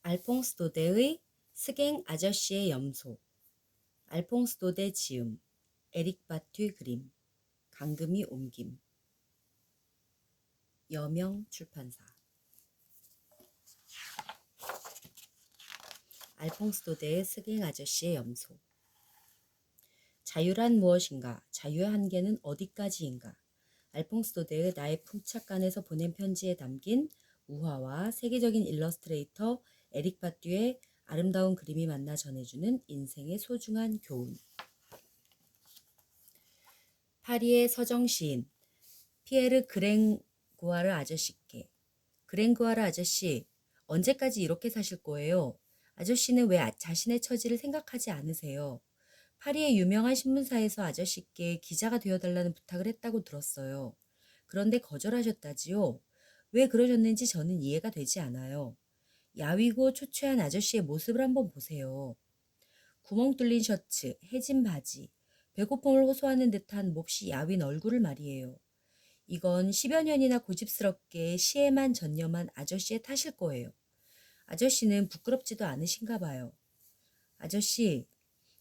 알퐁스 도데의 스갱 아저씨의 염소, 알퐁스 도데 지음, 에릭 바투 그림, 강금이 옮김, 여명 출판사. 알퐁스 도데의 스갱 아저씨의 염소. 자유란 무엇인가? 자유의 한계는 어디까지인가? 알퐁스 도데의 나의 풍착간에서 보낸 편지에 담긴 우화와 세계적인 일러스트레이터 에릭 바뚜의 아름다운 그림이 만나 전해주는 인생의 소중한 교훈. 파리의 서정시인 피에르 그랭구아르 아저씨께. 그랭구아르 아저씨, 언제까지 이렇게 사실 거예요? 아저씨는 왜 자신의 처지를 생각하지 않으세요? 파리의 유명한 신문사에서 아저씨께 기자가 되어달라는 부탁을 했다고 들었어요. 그런데 거절하셨다지요? 왜 그러셨는지 저는 이해가 되지 않아요. 야위고 초췌한 아저씨의 모습을 한번 보세요. 구멍 뚫린 셔츠, 해진 바지, 배고픔을 호소하는 듯한 몹시 야윈 얼굴을 말이에요. 이건 10여 년이나 고집스럽게 시에만 전념한 아저씨의 탓일 거예요. 아저씨는 부끄럽지도 않으신가 봐요. 아저씨,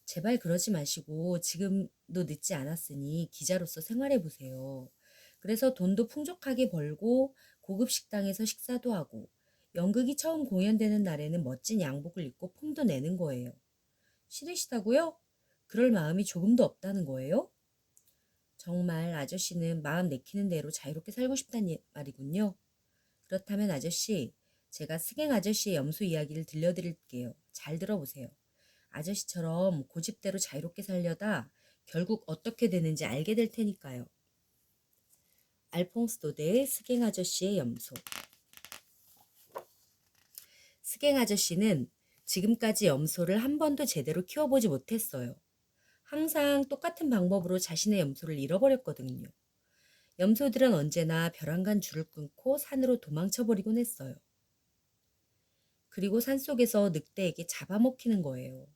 제발 그러지 마시고 지금도 늦지 않았으니 기자로서 생활해 보세요. 그래서 돈도 풍족하게 벌고 고급 식당에서 식사도 하고 연극이 처음 공연되는 날에는 멋진 양복을 입고 폼도 내는 거예요. 싫으시다고요? 그럴 마음이 조금도 없다는 거예요? 정말 아저씨는 마음 내키는 대로 자유롭게 살고 싶단 말이군요. 그렇다면 아저씨, 제가 스갱 아저씨의 염소 이야기를 들려드릴게요. 잘 들어보세요. 아저씨처럼 고집대로 자유롭게 살려다 결국 어떻게 되는지 알게 될 테니까요. 알퐁스 도데의 스갱 아저씨의 염소. 스갱 아저씨는 지금까지 염소를 한 번도 제대로 키워보지 못했어요. 항상 똑같은 방법으로 자신의 염소를 잃어버렸거든요. 염소들은 언제나 벼랑간 줄을 끊고 산으로 도망쳐버리곤 했어요. 그리고 산속에서 늑대에게 잡아먹히는 거예요.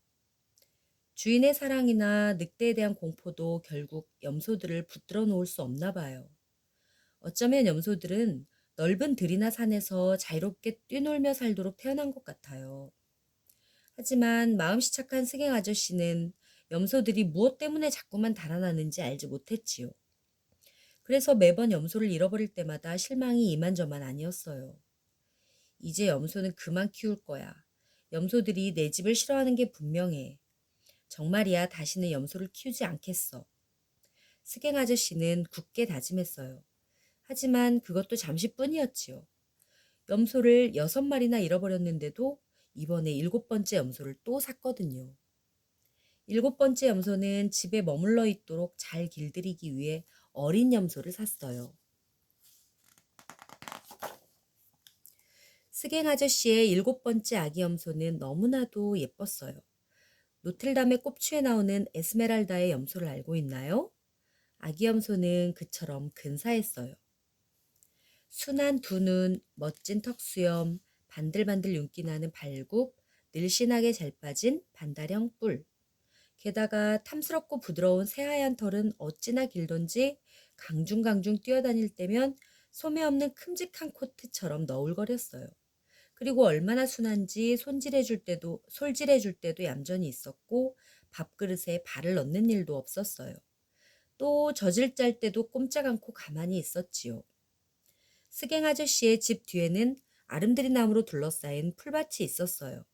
주인의 사랑이나 늑대에 대한 공포도 결국 염소들을 붙들어 놓을 수 없나 봐요. 어쩌면 염소들은 넓은 들이나 산에서 자유롭게 뛰놀며 살도록 태어난 것 같아요. 하지만 마음씨 착한 스갱 아저씨는 염소들이 무엇 때문에 자꾸만 달아나는지 알지 못했지요. 그래서 매번 염소를 잃어버릴 때마다 실망이 이만저만 아니었어요. 이제 염소는 그만 키울 거야. 염소들이 내 집을 싫어하는 게 분명해. 정말이야, 다시는 염소를 키우지 않겠어. 스갱 아저씨는 굳게 다짐했어요. 하지만 그것도 잠시뿐이었지요. 염소를 6마리나 잃어버렸는데도 이번에 7번째 염소를 또 샀거든요. 7번째 염소는 집에 머물러 있도록 잘 길들이기 위해 어린 염소를 샀어요. 스갱 아저씨의 7번째 아기 염소는 너무나도 예뻤어요. 노틀담의 꼽추에 나오는 에스메랄다의 염소를 알고 있나요? 아기 염소는 그처럼 근사했어요. 순한 두 눈, 멋진 턱수염, 반들반들 윤기 나는 발굽, 늘씬하게 잘 빠진 반다령 뿔. 게다가 탐스럽고 부드러운 새하얀 털은 어찌나 길던지 강중강중 뛰어다닐 때면 소매 없는 큼직한 코트처럼 너울거렸어요. 그리고 얼마나 순한지 솔질해줄 때도 얌전히 있었고 밥그릇에 발을 넣는 일도 없었어요. 또 젖을 짤 때도 꼼짝 않고 가만히 있었지요. 스갱 아저씨의 집 뒤에는 아름드리 나무로 둘러싸인 풀밭이 있었어요.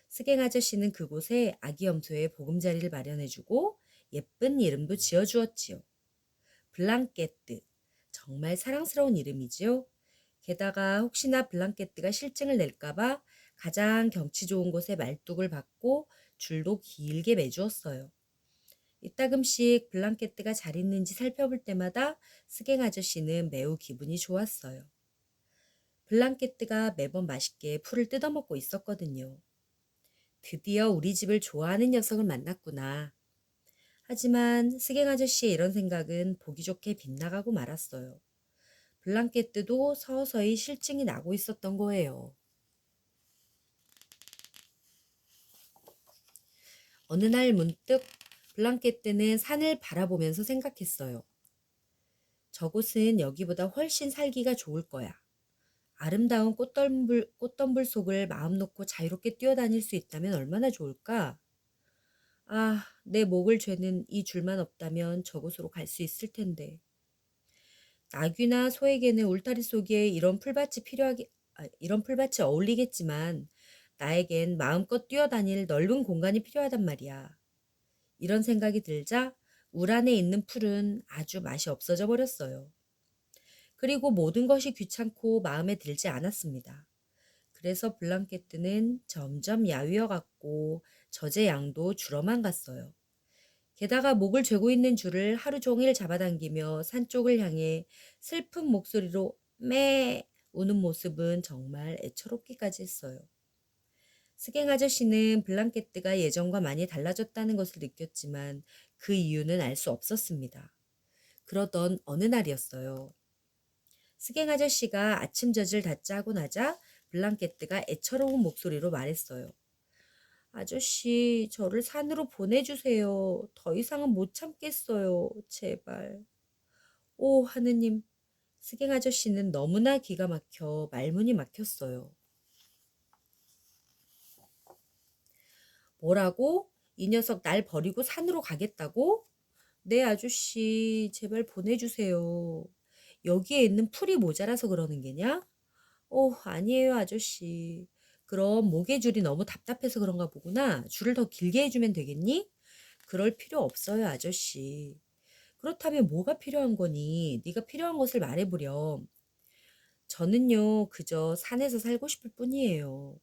스갱 아저씨는 그곳에 아기 염소의 보금자리를 마련해주고 예쁜 이름도 지어주었지요. 블랑케뜨. 정말 사랑스러운 이름이지요. 게다가 혹시나 블랑케뜨가 실증을 낼까봐 가장 경치 좋은 곳에 말뚝을 박고 줄도 길게 매주었어요. 이따금씩 블랑케뜨가 잘 있는지 살펴볼 때마다 스갱 아저씨는 매우 기분이 좋았어요. 블랑케뜨가 매번 맛있게 풀을 뜯어먹고 있었거든요. 드디어 우리 집을 좋아하는 녀석을 만났구나. 하지만 스갱 아저씨의 이런 생각은 보기 좋게 빗나가고 말았어요. 블랑케뜨도 서서히 실증이 나고 있었던 거예요. 어느 날 문득 블랑케뜨는 산을 바라보면서 생각했어요. 저곳은 여기보다 훨씬 살기가 좋을 거야. 아름다운 꽃덤불 속을 마음 놓고 자유롭게 뛰어다닐 수 있다면 얼마나 좋을까? 아, 내 목을 죄는 이 줄만 없다면 저곳으로 갈 수 있을 텐데. 나귀나 소에게는 울타리 속에 이런 풀밭이 어울리겠지만 나에겐 마음껏 뛰어다닐 넓은 공간이 필요하단 말이야. 이런 생각이 들자 울 안에 있는 풀은 아주 맛이 없어져 버렸어요. 그리고 모든 것이 귀찮고 마음에 들지 않았습니다. 그래서 블랑케트는 점점 야위어 갔고 젖의 양도 줄어만 갔어요. 게다가 목을 죄고 있는 줄을 하루 종일 잡아당기며 산 쪽을 향해 슬픈 목소리로 매 우는 모습은 정말 애처롭기까지 했어요. 스갱 아저씨는 블랑케트가 예전과 많이 달라졌다는 것을 느꼈지만 그 이유는 알 수 없었습니다. 그러던 어느 날이었어요. 스갱 아저씨가 아침 젖을 다 짜고 나자 블랑케트가 애처로운 목소리로 말했어요. 아저씨, 저를 산으로 보내주세요. 더 이상은 못 참겠어요. 제발. 오, 하느님. 스갱 아저씨는 너무나 기가 막혀 말문이 막혔어요. 뭐라고? 이 녀석 날 버리고 산으로 가겠다고? 네, 아저씨, 제발 보내주세요. 여기에 있는 풀이 모자라서 그러는 게냐? 아니에요, 아저씨. 그럼 목의 줄이 너무 답답해서 그런가 보구나. 줄을 더 길게 해주면 되겠니? 그럴 필요 없어요, 아저씨. 그렇다면 뭐가 필요한 거니? 네가 필요한 것을 말해보렴. 저는요, 그저 산에서 살고 싶을 뿐이에요.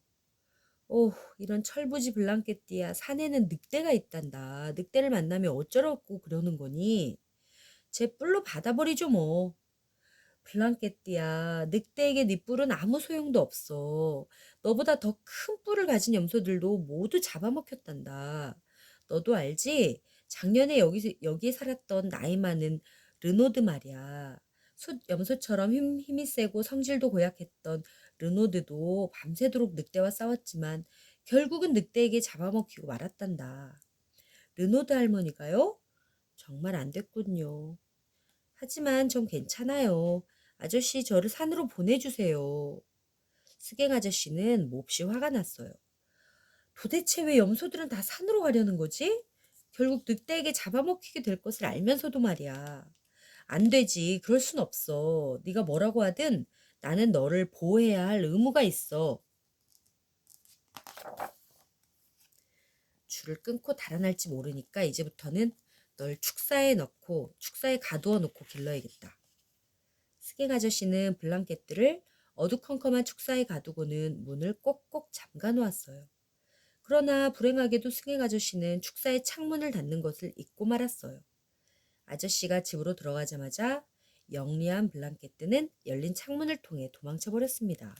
이런 철부지 블랑케띠야. 산에는 늑대가 있단다. 늑대를 만나면 어쩌라고 그러는 거니? 제 뿔로 받아버리죠, 뭐. 블랑케띠야, 늑대에게 네 뿔은 아무 소용도 없어. 너보다 더 큰 뿔을 가진 염소들도 모두 잡아먹혔단다. 너도 알지? 작년에 여기에 살았던 나이 많은 르노드 말이야. 숫 염소처럼 힘이 세고 성질도 고약했던 르노드도 밤새도록 늑대와 싸웠지만 결국은 늑대에게 잡아먹히고 말았단다. 르노드 할머니가요? 정말 안 됐군요. 하지만 전 괜찮아요. 아저씨 저를 산으로 보내주세요. 스갱 아저씨는 몹시 화가 났어요. 도대체 왜 염소들은 다 산으로 가려는 거지? 결국 늑대에게 잡아먹히게 될 것을 알면서도 말이야. 안 되지. 그럴 순 없어. 네가 뭐라고 하든 나는 너를 보호해야 할 의무가 있어. 줄을 끊고 달아날지 모르니까 이제부터는 널 축사에 가두어 놓고 길러야겠다. 스갱 아저씨는 블랑켓들을 어두컴컴한 축사에 가두고는 문을 꼭꼭 잠가 놓았어요. 그러나 불행하게도 스갱 아저씨는 축사의 창문을 닫는 것을 잊고 말았어요. 아저씨가 집으로 들어가자마자 영리한 블랑켓뜨는 열린 창문을 통해 도망쳐 버렸습니다.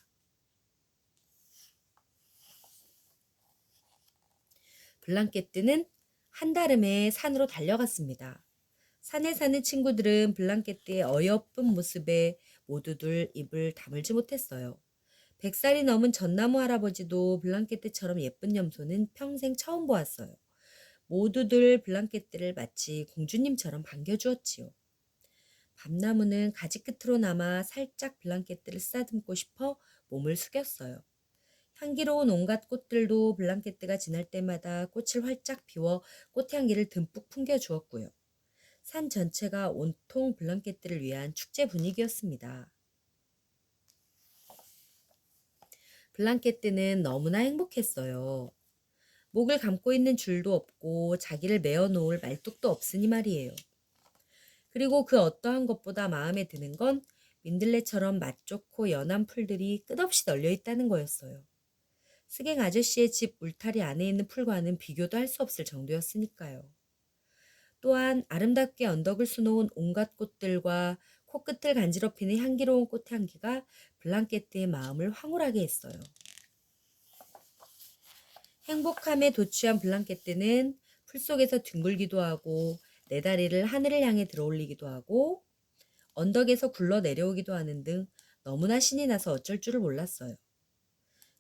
블랑켓뜨는 한달음에 산으로 달려갔습니다. 산에 사는 친구들은 블랑켓뜨의 어여쁜 모습에 모두들 입을 다물지 못했어요. 100살이 넘은 전나무 할아버지도 블랑켓뜨처럼 예쁜 염소는 평생 처음 보았어요. 모두들 블랑켓뜨를 마치 공주님처럼 반겨주었지요. 밤나무는 가지 끝으로 남아 살짝 블랑켓뜨를 쓰다듬고 싶어 몸을 숙였어요. 향기로운 온갖 꽃들도 블랑켓뜨가 지날 때마다 꽃을 활짝 피워 꽃향기를 듬뿍 풍겨주었고요. 산 전체가 온통 블랑켓뜨를 위한 축제 분위기였습니다. 블랑켓뜨는 너무나 행복했어요. 목을 감고 있는 줄도 없고 자기를 메어 놓을 말뚝도 없으니 말이에요. 그리고 그 어떠한 것보다 마음에 드는 건 민들레처럼 맛 좋고 연한 풀들이 끝없이 널려 있다는 거였어요. 스갱 아저씨의 집 울타리 안에 있는 풀과는 비교도 할 수 없을 정도였으니까요. 또한 아름답게 언덕을 수놓은 온갖 꽃들과 코끝을 간지럽히는 향기로운 꽃향기가 블랑켓뜨의 마음을 황홀하게 했어요. 행복함에 도취한 블랑켓뜨는 풀 속에서 뒹굴기도 하고 네 다리를 하늘을 향해 들어올리기도 하고 언덕에서 굴러 내려오기도 하는 등 너무나 신이 나서 어쩔 줄을 몰랐어요.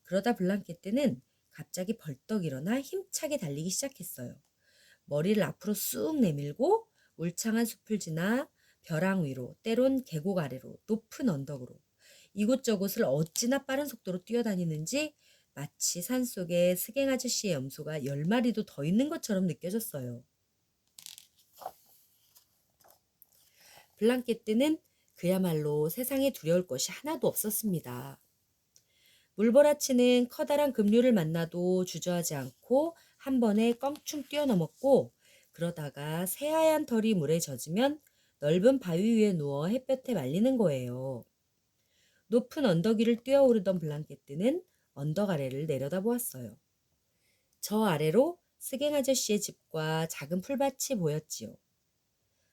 그러다 블랑켓뜨는 갑자기 벌떡 일어나 힘차게 달리기 시작했어요. 머리를 앞으로 쑥 내밀고 울창한 숲을 지나 벼랑 위로, 때론 계곡 아래로, 높은 언덕으로 이곳저곳을 어찌나 빠른 속도로 뛰어다니는지 마치 산속에 스갱 아저씨의 염소가 10마리도 더 있는 것처럼 느껴졌어요. 블랑케뜨는 그야말로 세상에 두려울 것이 하나도 없었습니다. 물보라치는 커다란 급류를 만나도 주저하지 않고 한 번에 껑충 뛰어넘었고, 그러다가 새하얀 털이 물에 젖으면 넓은 바위 위에 누워 햇볕에 말리는 거예요. 높은 언덕 위를 뛰어오르던 블랑케뜨는 언덕 아래를 내려다보았어요. 저 아래로 스갱 아저씨의 집과 작은 풀밭이 보였지요.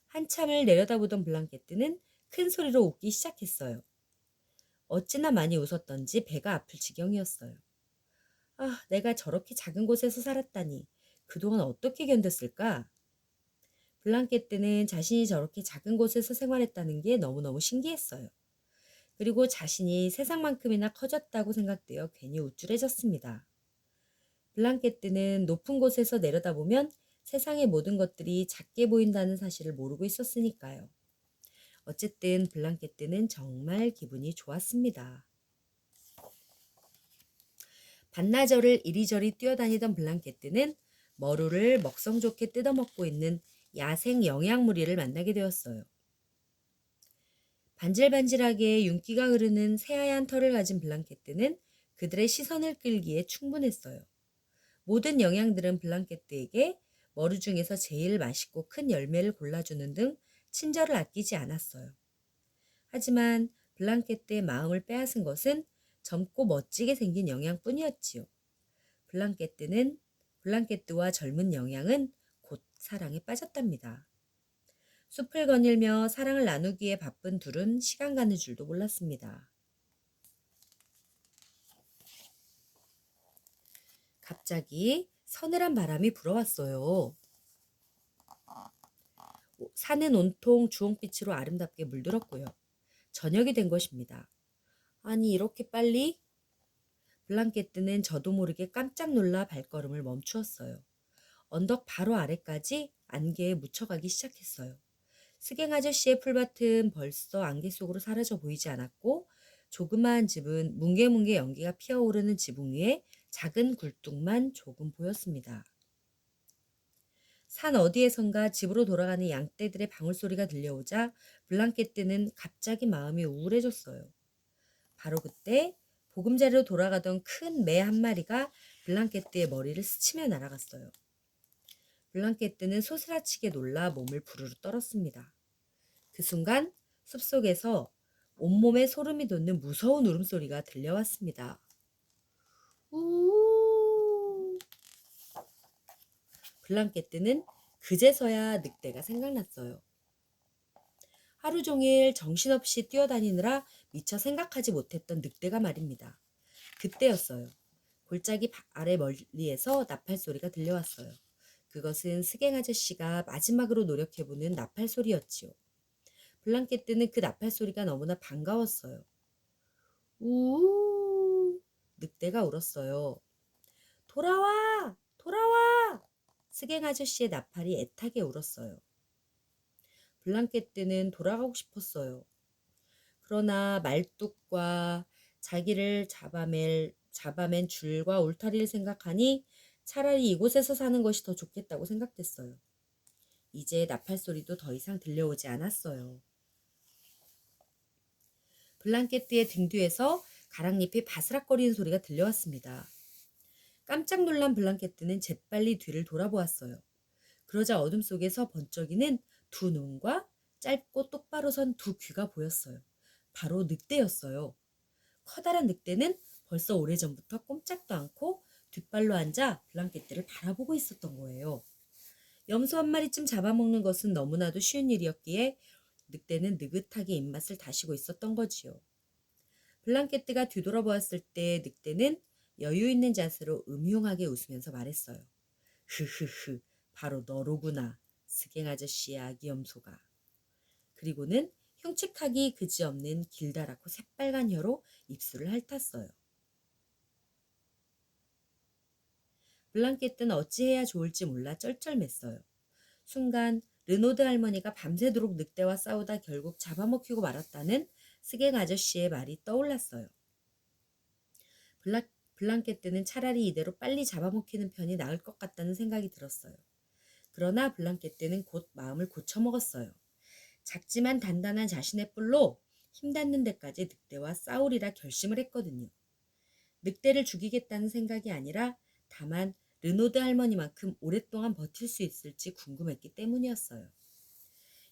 한참을 내려다보던 블랑케뜨는 큰 소리로 웃기 시작했어요. 어찌나 많이 웃었던지 배가 아플 지경이었어요. 아, 내가 저렇게 작은 곳에서 살았다니. 그동안 어떻게 견뎠을까? 블랑케뜨는 자신이 저렇게 작은 곳에서 생활했다는 게 너무너무 신기했어요. 그리고 자신이 세상만큼이나 커졌다고 생각되어 괜히 우쭐해졌습니다. 블랑케뜨는 높은 곳에서 내려다보면 세상의 모든 것들이 작게 보인다는 사실을 모르고 있었으니까요. 어쨌든 블랑케뜨는 정말 기분이 좋았습니다. 반나절을 이리저리 뛰어다니던 블랑케뜨는 머루를 먹성 좋게 뜯어먹고 있는 야생 영양무리를 만나게 되었어요. 반질반질하게 윤기가 흐르는 새하얀 털을 가진 블랑케뜨는 그들의 시선을 끌기에 충분했어요. 모든 영양들은 블랑케뜨에게 머루 중에서 제일 맛있고 큰 열매를 골라주는 등 친절을 아끼지 않았어요. 하지만 블랑케뜨의 마음을 빼앗은 것은 젊고 멋지게 생긴 영양뿐이었지요. 블랑케뜨와 젊은 영양은 곧 사랑에 빠졌답니다. 숲을 거닐며 사랑을 나누기에 바쁜 둘은 시간 가는 줄도 몰랐습니다. 갑자기 서늘한 바람이 불어왔어요. 산은 온통 주홍빛으로 아름답게 물들었고요. 저녁이 된 것입니다. 아니, 이렇게 빨리? 블랑케뜨는 저도 모르게 깜짝 놀라 발걸음을 멈추었어요. 언덕 바로 아래까지 안개에 묻혀가기 시작했어요. 스갱 아저씨의 풀밭은 벌써 안개 속으로 사라져 보이지 않았고, 조그마한 집은 뭉게뭉게 연기가 피어오르는 지붕 위에 작은 굴뚝만 조금 보였습니다. 산 어디에선가 집으로 돌아가는 양떼들의 방울소리가 들려오자 블랑케뜨는 갑자기 마음이 우울해졌어요. 바로 그때 보금자리로 돌아가던 큰 매 한 마리가 블랑케뜨의 머리를 스치며 날아갔어요. 블랑케뜨는 소스라치게 놀라 몸을 부르르 떨었습니다. 그 순간 숲속에서 온몸에 소름이 돋는 무서운 울음소리가 들려왔습니다. 우. 블랑케뜨는 그제서야 늑대가 생각났어요. 하루 종일 정신없이 뛰어다니느라 미처 생각하지 못했던 늑대가 말입니다. 그때였어요. 골짜기 아래 멀리에서 나팔 소리가 들려왔어요. 그것은 스갱 아저씨가 마지막으로 노력해보는 나팔 소리였지요. 블랑케뜨는 그 나팔 소리가 너무나 반가웠어요. 우우! 늑대가 울었어요. 돌아와! 돌아와! 스갱 아저씨의 나팔이 애타게 울었어요. 블랑케뜨는 돌아가고 싶었어요. 그러나 말뚝과 자기를 잡아맨 줄과 울타리를 생각하니 차라리 이곳에서 사는 것이 더 좋겠다고 생각됐어요. 이제 나팔 소리도 더 이상 들려오지 않았어요. 블랑케뜨의 등 뒤에서 가랑잎이 바스락거리는 소리가 들려왔습니다. 깜짝 놀란 블랑케뜨는 재빨리 뒤를 돌아보았어요. 그러자 어둠 속에서 번쩍이는 두 눈과 짧고 똑바로 선 두 귀가 보였어요. 바로 늑대였어요. 커다란 늑대는 벌써 오래전부터 꼼짝도 않고 뒷발로 앉아 블랑케뜨를 바라보고 있었던 거예요. 염소 한 마리쯤 잡아먹는 것은 너무나도 쉬운 일이었기에 늑대는 느긋하게 입맛을 다시고 있었던 거지요. 블랑케뜨가 뒤돌아보았을 때 늑대는 여유 있는 자세로 음흉하게 웃으면서 말했어요. 흐흐흐, 바로 너로구나, 스갱 아저씨의 아기 염소가. 그리고는 흉측하기 그지없는 길다랗고 새빨간 혀로 입술을 핥았어요. 블랑케뜨는 어찌해야 좋을지 몰라 쩔쩔맸어요. 순간 르노드 할머니가 밤새도록 늑대와 싸우다 결국 잡아먹히고 말았다는 스갱 아저씨의 말이 떠올랐어요. 블랑케뜨는 차라리 이대로 빨리 잡아먹히는 편이 나을 것 같다는 생각이 들었어요. 그러나 블랑케뜨는 곧 마음을 고쳐먹었어요. 작지만 단단한 자신의 뿔로 힘닿는 데까지 늑대와 싸우리라 결심을 했거든요. 늑대를 죽이겠다는 생각이 아니라 다만 르노드 할머니만큼 오랫동안 버틸 수 있을지 궁금했기 때문이었어요.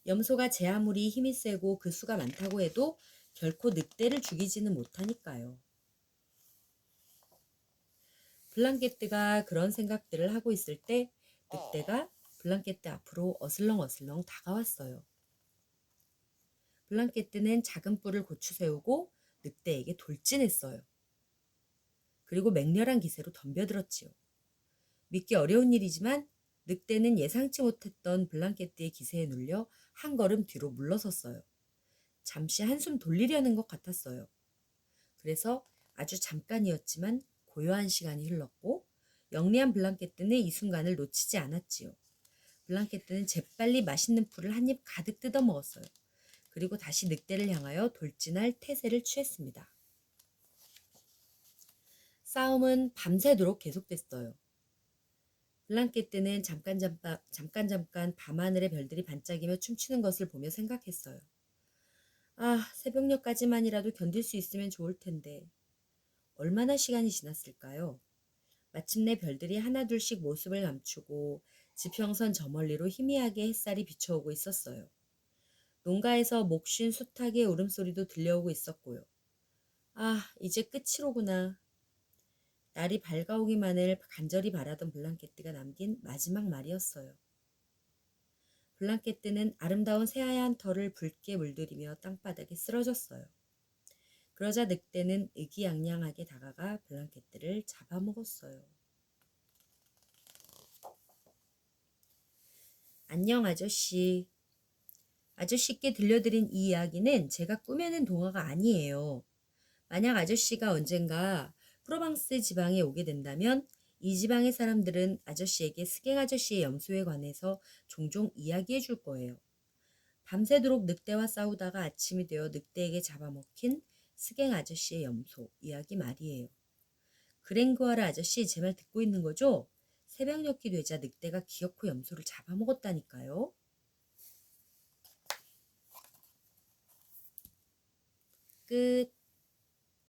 염소가 제 아무리 힘이 세고 그 수가 많다고 해도 결코 늑대를 죽이지는 못하니까요. 블랑케뜨가 그런 생각들을 하고 있을 때 늑대가 블랑케뜨 앞으로 어슬렁어슬렁 다가왔어요. 블랑케뜨는 작은 뿔을 고추 세우고 늑대에게 돌진했어요. 그리고 맹렬한 기세로 덤벼들었지요. 믿기 어려운 일이지만 늑대는 예상치 못했던 블랑케뜨의 기세에 눌려 한 걸음 뒤로 물러섰어요. 잠시 한숨 돌리려는 것 같았어요. 그래서 아주 잠깐이었지만 고요한 시간이 흘렀고 영리한 블랑케뜨는 이 순간을 놓치지 않았지요. 블랑케뜨는 재빨리 맛있는 풀을 한 입 가득 뜯어 먹었어요. 그리고 다시 늑대를 향하여 돌진할 태세를 취했습니다. 싸움은 밤새도록 계속됐어요. 블랑케뜨는 잠깐 밤하늘의 별들이 반짝이며 춤추는 것을 보며 생각했어요. 아, 새벽녘까지만이라도 견딜 수 있으면 좋을 텐데. 얼마나 시간이 지났을까요? 마침내 별들이 하나둘씩 모습을 감추고 지평선 저 멀리로 희미하게 햇살이 비춰오고 있었어요. 농가에서 목쉰 수탉의 울음소리도 들려오고 있었고요. 아, 이제 끝이로구나. 날이 밝아오기만을 간절히 바라던 블랑케뜨가 남긴 마지막 말이었어요. 블랑케뜨는 아름다운 새하얀 털을 붉게 물들이며 땅바닥에 쓰러졌어요. 그러자 늑대는 의기양양하게 다가가 블랑케뜨를 잡아먹었어요. 안녕 아저씨. 아저씨께 들려드린 이 이야기는 제가 꾸며낸 동화가 아니에요. 만약 아저씨가 언젠가 프로방스 지방에 오게 된다면 이 지방의 사람들은 아저씨에게 스갱 아저씨의 염소에 관해서 종종 이야기해 줄 거예요. 밤새도록 늑대와 싸우다가 아침이 되어 늑대에게 잡아먹힌 스갱 아저씨의 염소 이야기 말이에요. 그랭그와르 아저씨 제 말 듣고 있는 거죠? 새벽녘이 되자 늑대가 기어코 염소를 잡아먹었다니까요. 끝.